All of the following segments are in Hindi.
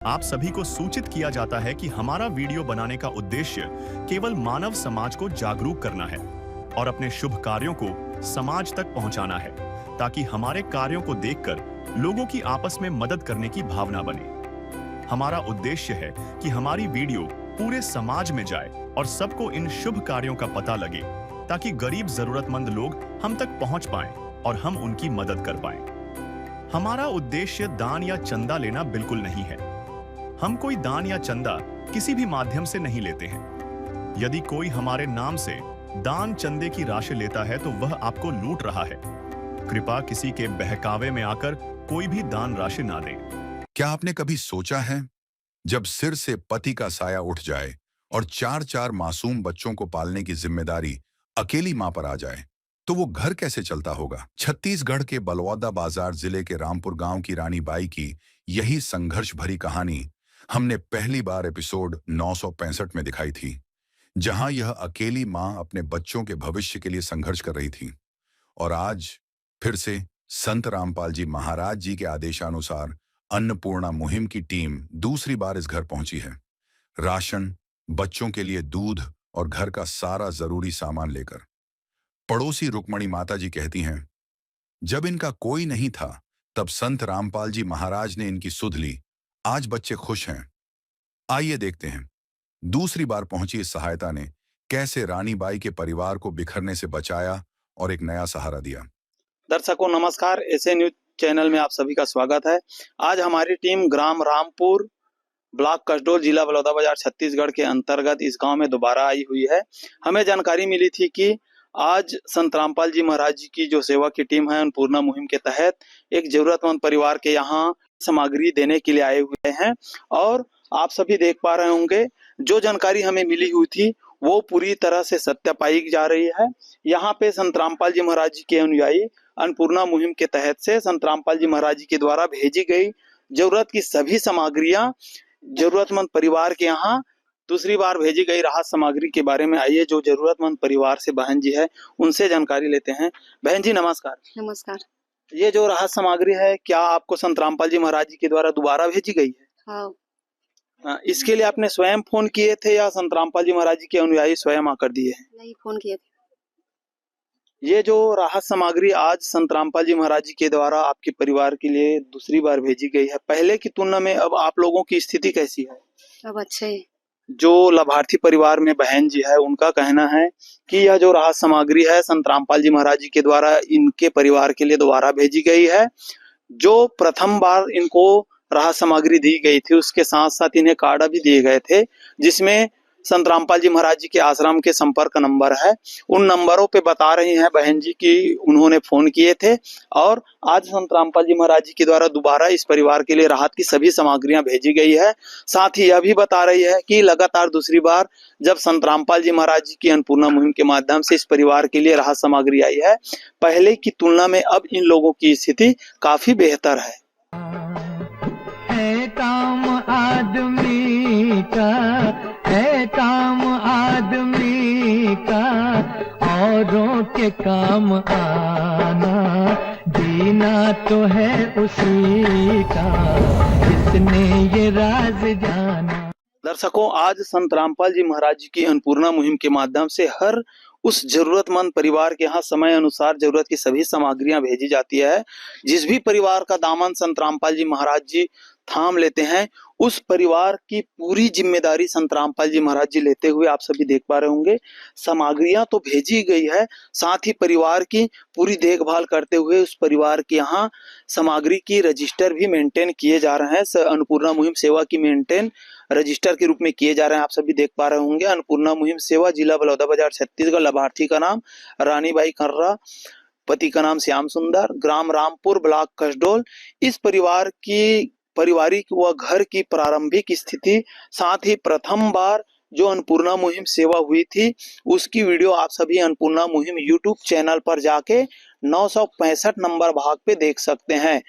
आप सभी को सूचित किया जाता है कि हमारा वीडियो बनाने का उद्देश्य केवल मानव समाज को जागरूक करना है और अपने शुभ कार्यों को समाज तक पहुंचाना है, ताकि हमारे कार्यों को देखकर लोगों की आपस में मदद करने की भावना बने। हमारा उद्देश्य है कि हमारी वीडियो पूरे समाज में जाए और सबको इन शुभ कार्यों का पता लगे, ताकि गरीब जरूरतमंद लोग हम तक पहुंच पाएं और हम उनकी मदद कर पाएं। हमारा उद्देश्य दान या चंदा लेना बिल्कुल नहीं है। हम कोई दान या चंदा किसी भी माध्यम से नहीं लेते हैं। यदि कोई हमारे नाम से दान चंदे की राशि लेता है तो वह आपको लूट रहा है। कृपया किसी के बहकावे में आकर कोई भी दान राशि ना दें। क्या आपने कभी सोचा है, जब सिर से पति का साया उठ जाए और चार चार मासूम बच्चों को पालने की जिम्मेदारी अकेली मां पर आ जाए, तो वो घर कैसे चलता होगा? छत्तीसगढ़ के बलौदा बाजार जिले के रामपुर गांव की रानी बाई की यही संघर्ष भरी कहानी हमने पहली बार एपिसोड 965 में दिखाई थी, जहां यह अकेली मां अपने बच्चों के भविष्य के लिए संघर्ष कर रही थी। और आज फिर से संत रामपाल जी महाराज जी के आदेशानुसार अन्नपूर्णा मुहिम की टीम दूसरी बार इस घर पहुंची है, राशन, बच्चों के लिए दूध और घर का सारा जरूरी सामान लेकर। पड़ोसी रुक्मणी माता जी कहती हैं, जब इनका कोई नहीं था तब संत रामपाल जी महाराज ने इनकी सुध ली। आज बच्चे खुश हैं। आइए देखते हैं दूसरी बार पहुंची इस सहायता ने कैसे रानी बाई के परिवार को बिखरने से बचाया और एक नया सहारा दिया। दर्शकों नमस्कार, एसए न्यूज चैनल में आप सभी का स्वागत है। आज हमारी टीम ग्राम रामपुर, ब्लॉक कसडोल, जिला बलौदाबाजार, छत्तीसगढ़ के अंतर्गत इस गांव में दोबारा आई हुई है। हमें जानकारी मिली थी कि आज संत रामपाल जी महाराज जी की जो सेवा की टीम है अन्नपूर्णा मुहिम के तहत एक जरूरतमंद परिवार के यहाँ सामग्री देने के लिए आए हुए हैं। और आप सभी देख पा रहे होंगे, जो जानकारी हमें मिली हुई थी वो पूरी तरह से सत्य पाई जा रही है। यहाँ पे संत रामपाल जी महाराज जी के अनुयायी अन्नपूर्णा मुहिम के तहत से संत रामपाल जी महाराज जी के द्वारा भेजी गई जरूरत की सभी सामग्रियां जरूरतमंद परिवार के यहाँ दूसरी बार भेजी गई राहत सामग्री के बारे में आइए जो जरूरतमंद परिवार से बहन जी है उनसे जानकारी लेते हैं। बहन जी नमस्कार। नमस्कार। ये जो राहत सामग्री है, क्या आपको संत रामपाल जी महाराज जी के द्वारा दोबारा भेजी गई है? हाँ। इसके लिए आपने स्वयं फोन किए थे या संत रामपाल जी महाराज जी के अनुयायी स्वयं आकर दिए हैं? नहीं, फोन किए थे। ये जो राहत सामग्री आज संत रामपाल जी महाराज जी के द्वारा आपके परिवार के लिए दूसरी बार भेजी गई है, पहले की तुलना में अब आप लोगों की स्थिति कैसी है? अब अच्छे है। जो लाभार्थी परिवार में बहन जी है उनका कहना है कि यह जो राहत सामग्री है संत रामपाल जी महाराज जी के द्वारा इनके परिवार के लिए दोबारा भेजी गई है। जो प्रथम बार इनको राहत सामग्री दी गई थी उसके साथ साथ इन्हें कार्ड भी दिए गए थे, जिसमें संत रामपाल जी महाराज जी के आश्रम के संपर्क नंबर है। उन नंबरों पे बता रही हैं बहन जी कि उन्होंने फोन किए थे और आज संत रामपाल जी महाराज जी के द्वारा दोबारा इस परिवार के लिए राहत की सभी सामग्रियां भेजी गई है। साथ ही यह भी बता रही है कि लगातार दूसरी बार जब संत रामपाल जी महाराज जी की अन्नपूर्णा मुहिम के माध्यम से इस परिवार के लिए राहत सामग्री आई है, पहले की तुलना में अब इन लोगों की स्थिति काफी बेहतर है। काम आदमी का है, काम आदमी का औरों के काम आना, जीना तो है उसी का जिसने ये राज जाना। दर्शकों, आज संत रामपाल जी महाराज जी की अन्नपूर्णा मुहिम के माध्यम से हर उस जरूरतमंद परिवार के यहाँ समय अनुसार जरूरत की सभी सामग्रियां भेजी जाती है। जिस भी परिवार का दामन संत रामपाल जी महाराज जी थाम लेते हैं, उस परिवार की पूरी जिम्मेदारी संत रामपाल जी महाराज जी लेते हुए आप सभी देख पा रहे होंगे। सामग्रियां तो भेजी गई है, साथ ही परिवार की पूरी देखभाल करते हुए उस परिवार के यहाँ सामग्री की रजिस्टर भी मेंटेन किए जा रहे हैं। अन्नपूर्णा मुहिम सेवा की मेंटेन रजिस्टर के रूप में किए जा रहे हैं। आप सभी देख पा रहे होंगे अन्नपूर्णा मुहिम सेवा, जिला बलौदाबाजार, छत्तीसगढ़। लाभार्थी का नाम रानी बाई कर्रा, पति का नाम श्याम सुंदर, ग्राम रामपुर, ब्लॉक कसडोल। इस परिवार की पारिवारिक व घर की प्रारंभिक स्थिति, साथ ही प्रथम बार जो अन्नपूर्णा मुहिम सेवा हुई थी उसकी वीडियो आप सभी अन्नपूर्णा मुहिम यूट्यूब चैनल पर जाके 965 नंबर भाग पे देख सकते हैं।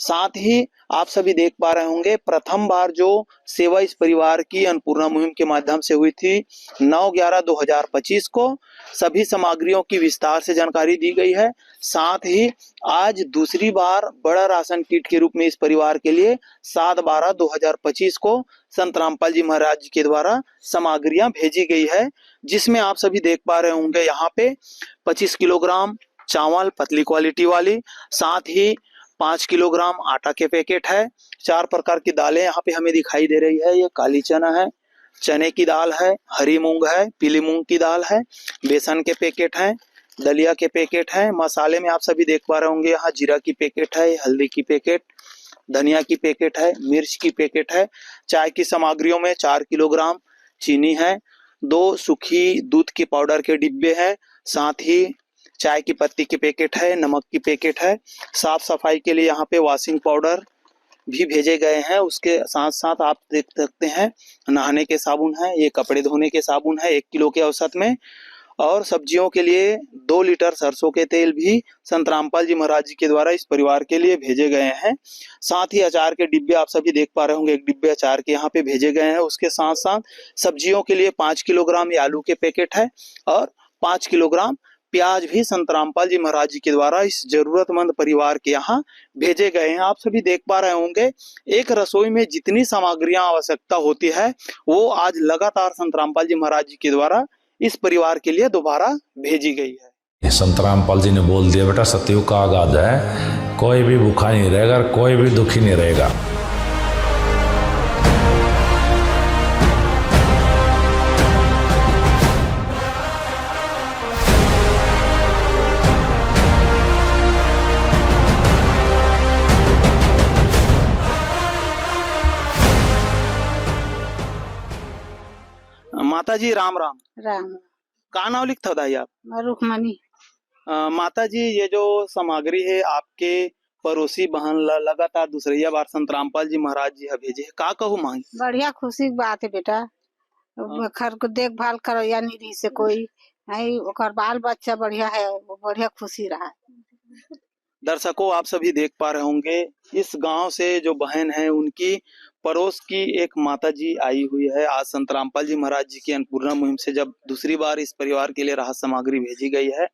साथ ही आप सभी देख पा रहे होंगे प्रथम बार जो सेवा इस परिवार की अन्नपूर्णा मुहिम के माध्यम से हुई थी 9/11/2025 को। सभी सामग्रियों की विस्तार से जानकारी दी गई है। साथ ही आज दूसरी बार बड़ा राशन किट के रूप में इस परिवार के लिए 7/12/2025 को संत रामपाल जी महाराज जी के द्वारा सामग्रियां भेजी गई है, जिसमें आप सभी देख पा रहे होंगे यहाँ पे 25 किलोग्राम चावल पतली क्वालिटी वाली, साथ ही 5 किलोग्राम आटा के पैकेट है। 4 प्रकार की दालें यहाँ पे हमें दिखाई दे रही है। ये काली चना है, चने की दाल है, हरी मूंग है, पीली मूंग की दाल है, बेसन के पैकेट हैं, दलिया के पैकेट हैं। मसाले में आप सभी देख पा रहे होंगे यहाँ जीरा की पैकेट है, हल्दी की पैकेट, धनिया की पैकेट है, मिर्च की पैकेट है। चाय की सामग्रियों में 4 किलोग्राम चीनी है, 2 सूखी दूध के पाउडर के डिब्बे हैं, साथ ही चाय की पत्ती के पैकेट है, नमक की पैकेट है। साफ सफाई के लिए यहाँ पे वॉशिंग पाउडर भी भेजे गए हैं। उसके साथ साथ आप देख सकते हैं नहाने के साबुन है, ये कपड़े धोने के साबुन है 1 किलो के औसत में, और सब्जियों के लिए 2 लीटर सरसों के तेल भी संत रामपाल जी महाराज जी के द्वारा इस परिवार के लिए भेजे गए हैं। साथ ही अचार के डिब्बे आप सभी देख पा रहे होंगे, 1 डिब्बे अचार के यहाँ पे भेजे गए हैं। उसके साथ साथ सब्जियों के लिए 5 किलोग्राम आलू के पैकेट है और 5 किलोग्राम प्याज भी संत रामपाल जी महाराज जी के द्वारा इस जरूरतमंद परिवार के यहाँ भेजे गए हैं। आप सभी देख पा रहे होंगे एक रसोई में जितनी सामग्रियां आवश्यकता होती है वो आज लगातार संत रामपाल जी महाराज जी के द्वारा इस परिवार के लिए दोबारा भेजी गई है। संत रामपाल जी ने बोल दिया, बेटा सतयुग का आगाज है, कोई भी भूखा नहीं रहेगा, कोई भी दुखी नहीं रहेगा। माता जी राम राम। राम का नाम लिखता था आप? रुक्मणी। माता जी ये जो सामग्री है आपके पड़ोसी बहन लगातार दूसरी बार संत रामपाल जी महाराज जी भेजे है, का कहूँ मांग? बढ़िया खुशी की बात है बेटा, खर को देखभाल करो या निधि से कोई है, ओकर बाल बच्चा बढ़िया है, वो बढ़िया खुशी रहा। दर्शकों आप सभी देख पा रहे होंगे इस गांव से जो बहन है उनकी पड़ोस की एक माता जी आई हुई है। आज संत रामपाल जी महाराज जी की अन्नपूर्णा मुहिम से जब दूसरी बार इस परिवार के लिए राहत सामग्री भेजी गई है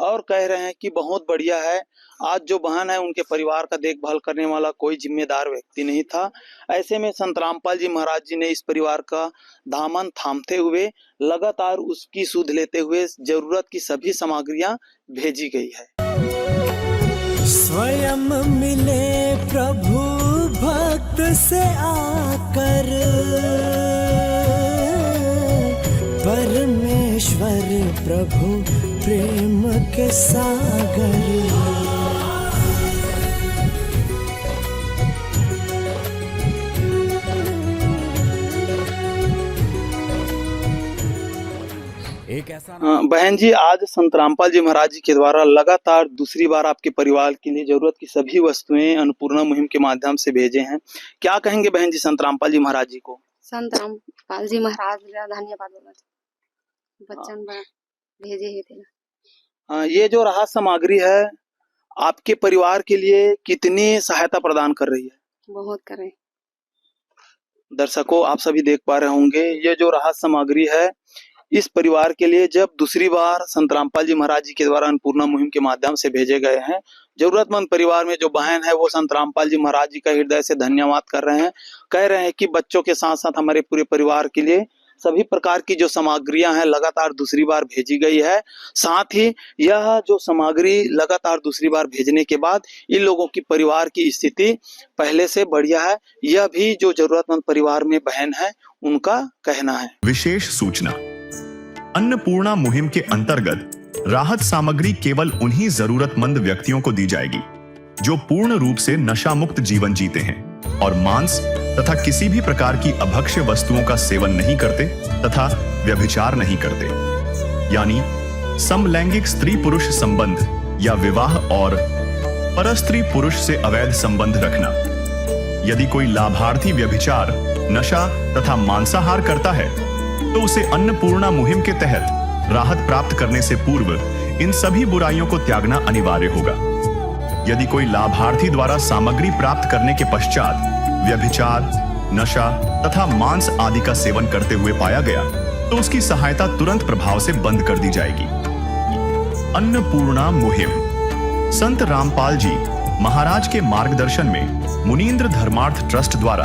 और कह रहे हैं कि बहुत बढ़िया है। आज जो बहन है उनके परिवार का देखभाल करने वाला कोई जिम्मेदार व्यक्ति नहीं था। ऐसे में संत रामपाल जी महाराज जी ने इस परिवार का दामन थामते हुए लगातार उसकी सुध लेते हुए जरूरत की सभी सामग्रियां भेजी गई है। स्वयं मिले प्रभु भक्त से आकर, परमेश्वर प्रभु प्रेम के सागर। एक ऐसा बहन जी आज संत रामपाल जी महाराज जी के द्वारा लगातार दूसरी बार आपके परिवार के लिए जरूरत की सभी वस्तुएं अन्नपूर्णा मुहिम के माध्यम से भेजे हैं, क्या कहेंगे बहन जी संत रामपाल जी महाराज जी को? संत रामपाल जी महाराज धन्यवाद बोला, बच्चन भेजे ही थे। ये जो राहत सामग्री है आपके परिवार के लिए कितनी सहायता प्रदान कर रही है? बहुत करें। दर्शकों आप सभी देख पा रहे होंगे ये जो राहत सामग्री है इस परिवार के लिए जब दूसरी बार संत रामपाल जी महाराज जी के द्वारा अन्नपूर्णा मुहिम के माध्यम से भेजे गए हैं, जरूरतमंद परिवार में जो बहन है वो संत रामपाल जी महाराज जी का हृदय से धन्यवाद कर रहे हैं। कह रहे हैं कि बच्चों के साथ साथ हमारे पूरे परिवार के लिए सभी प्रकार की जो सामग्रियां हैं लगातार दूसरी बार भेजी गई है। साथ ही यह जो सामग्री लगातार दूसरी बार भेजने के बाद इन लोगों की परिवार की स्थिति पहले से बढ़िया है, यह भी जो जरूरतमंद परिवार में बहन है उनका कहना है। विशेष सूचना, अन्नपूर्णा मुहिम के अंतर्गत राहत सामग्री केवल उन्हीं जरूरतमंद व्यक्तियों को दी जाएगी जो पूर्ण रूप से नशा मुक्त जीवन जीते हैं और मांस तथा किसी भी प्रकार की अभक्ष्य वस्तुओं का सेवन नहीं करते तथा व्यभिचार नहीं करते, यानी समलैंगिक स्त्री पुरुष संबंध या विवाह और परस्त्री पुरुष से अवैध संबंध रखना। यदि कोई लाभार्थी व्यभिचार, नशा तथा मांसाहार करता है तो उसे अन्नपूर्णा मुहिम के तहत राहत प्राप्त करने से पूर्व इन सभी बुराइयों को त्यागना अनिवार्य होगा। यदि कोई लाभार्थी द्वारा सामग्री प्राप्त करने के पश्चात व्यभिचार, नशा तथा मांस आदि का सेवन करते हुए पाया गया तो उसकी सहायता तुरंत प्रभाव से बंद कर दी जाएगी। अन्नपूर्णा मुहिम। संत रामपाल जी महाराज के मार्गदर्शन में मुनींद्र धर्मार्थ ट्रस्ट द्वारा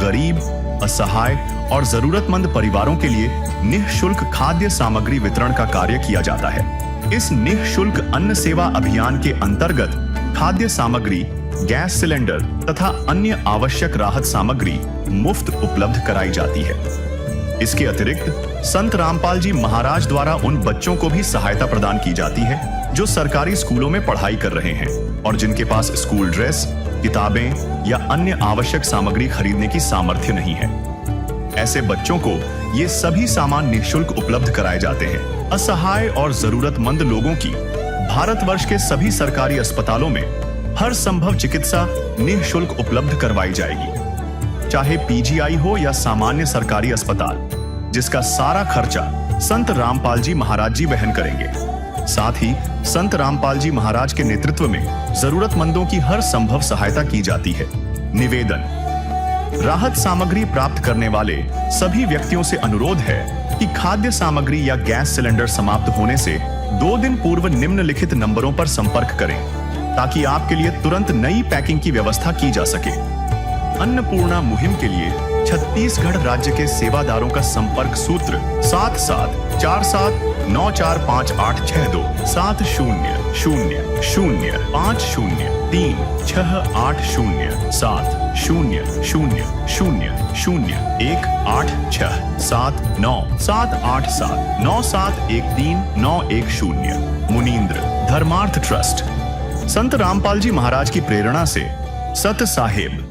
गरीब, असहाय और जरूरतमंद परिवारों के लिए निःशुल्क खाद्य सामग्री वितरण का कार्य किया जाता है। इस निःशुल्क अन्न सेवा अभियान के अंतर्गत खाद्य सामग्री, गैस सिलेंडर तथा अन्य आवश्यक राहत सामग्री मुफ्त उपलब्ध कराई जाती है। इसके अतिरिक्त संत रामपाल जी महाराज द्वारा उन बच्चों को भी सहायता प्रदान की जाती है जो सरकारी स्कूलों में पढ़ाई कर रहे हैं और जिनके पास स्कूल ड्रेस, किताबें या अन्य आवश्यक सामग्री खरीदने की सामर्थ्य नहीं है। ऐसे बच्चों को ये सभी सामान निःशुल्क उपलब्ध कराए जाते हैं। असहाय और जरूरतमंद लोगों की भारतवर्ष के सभी सरकारी अस्पतालों में हर संभव चिकित्सा निःशुल्क उपलब्ध करवाई जाएगी, चाहे पीजीआई हो या सामान्य सरकारी अस्पताल, जिसका सारा खर्चा संत रामपाल जी महाराज जी वहन करेंगे। साथ ही संत रामपाल जी महाराज के नेतृत्व में जरूरतमंदों की हर संभव सहायता की जाती है। निवेदन। राहत सामग्री प्राप्त करने वाले सभी व्यक्तियों से अनुरोध है कि खाद्य सामग्री या गैस सिलेंडर समाप्त होने से 2 दिन पूर्व निम्नलिखित नंबरों पर संपर्क करें ताकि आपके लिए तुरंत नई पैकिंग की व्यवस्था की जा सके। अन्नपूर्णा मुहिम के लिए छत्तीसगढ़ राज्य के सेवादारों का संपर्क सूत्र 7747945862 70500867097867978713 मुनींद्र धर्मार्थ ट्रस्ट। संत रामपाल जी महाराज की प्रेरणा से सत साहेब